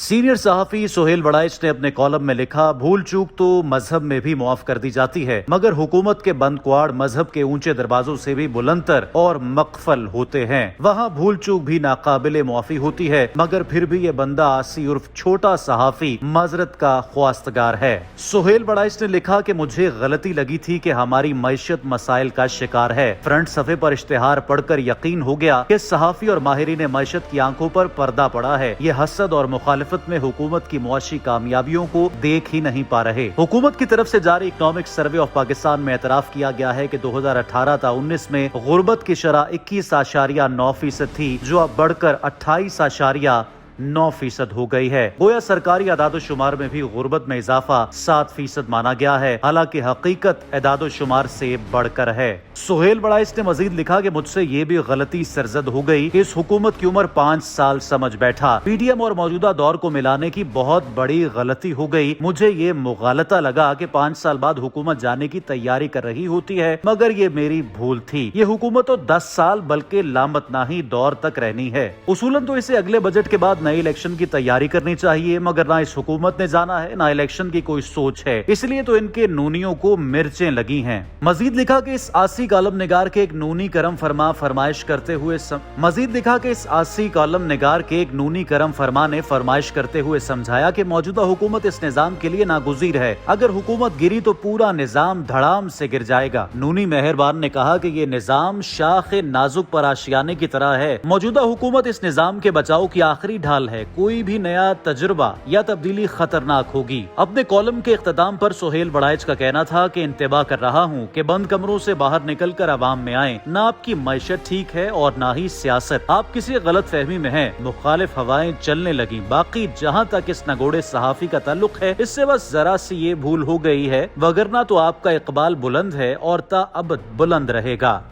Senior सहाफी Suhail Waraich ने अपने column में लिखा, भूल चूक तो मजहब में भी मुआफ कर दी जाती है, मगर हुकूमत के बंद क्वाड़ मजहब के ऊंचे दरवाजों से भी बुलंदतर और मकफल होते हैं। वहाँ भूल चूक भी नाकाबिले मुआफी होती है, मगर फिर भी ये बंदा आसी उर्फ छोटा सहाफी माजरत का ख्वास्तगार है। सुहेल वड़ाइच ने लिखा कि मुझे गलती लगी थी कि हमारी मैशत मसाइल का शिकार है। फ्रंट सफे पर इश्तिहार पढ़कर यकीन हो गया कि सहाफी और माहिरीन मैशत की आंखों पर पर्दा पड़ा है। ये हसद और मुखालिफत में हुकूमत की मुआशी कामयाबियों को देख ही नहीं पा रहे। हुकूमत की तरफ से जारी इकोनॉमिक सर्वे ऑफ पाकिस्तान में एतराफ किया गया है कि 2018-19 में गुर्बत की शरह 21.9% थी, जो अब बढ़कर 28.9% हो गई है। गोया सरकारी अदादो शुमार में भी गुर्बत में इजाफा 7% माना गया है, हालांकि हकीकत अदादो शुमार से बढ़कर है। सुहेल वड़ाइच ने मजीद लिखा कि मुझसे ये भी गलती सरजद हो गई कि इस हुकूमत की उम्र 5 साल समझ बैठा। पीडीएम और मौजूदा दौर को मिलाने की बहुत बड़ी गलती हो गई। मुझे ये मुगालता लगा कि 5 साल बाद हुकूमत जाने की तैयारी कर रही होती है, मगर ये मेरी भूल थी। ये हुकूमत तो 10 साल बल्कि लामतनाही दौर तक रहनी है। उसूलन तो इसे अगले बजट के बाद नए इलेक्शन की तैयारी करनी चाहिए, मगर ना इस हुकूमत ने जाना है ना इलेक्शन की कोई सोच है, इसलिए तो इनके नूनियों को मिर्चें लगी हैं। मजीद लिखा कि इस आसी कॉलम निगार के एक नूनी करम फरमा फरमाइश करते हुए समझाया कि मौजूदा हुकूमत इस निजाम के लिए नागुज़ीर है। अगर हुकूमत गिरी तो पूरा निजाम धड़ाम से गिर जाएगा। नूनी मेहरबान ने कहा कि ये निजाम शाख नाजुक पर आशियाने की तरह है। मौजूदा हुकूमत इस निजाम के बचाव की आखिरी ढाल है। कोई भी नया तजुर्बा या तब्दीली खतरनाक होगी। अपने कॉलम के इख्तिताम पर सुहेल वड़ाइच का कहना था कि इंतबा कर रहा हूँ कि बंद कमरों से बाहर निकलकर अवाम में आए। ना आपकी मैशत ठीक है और ना ही सियासत। आप किसी गलत फहमी में हैं। मुखालिफ हवाएं चलने लगी। बाकी जहाँ तक इस नगोड़े सहाफी का ताल्लुक है, इससे बस जरा सी ये भूल हो गई है, वगरना तो आपका इकबाल बुलंद है और ता अब बुलंद रहेगा।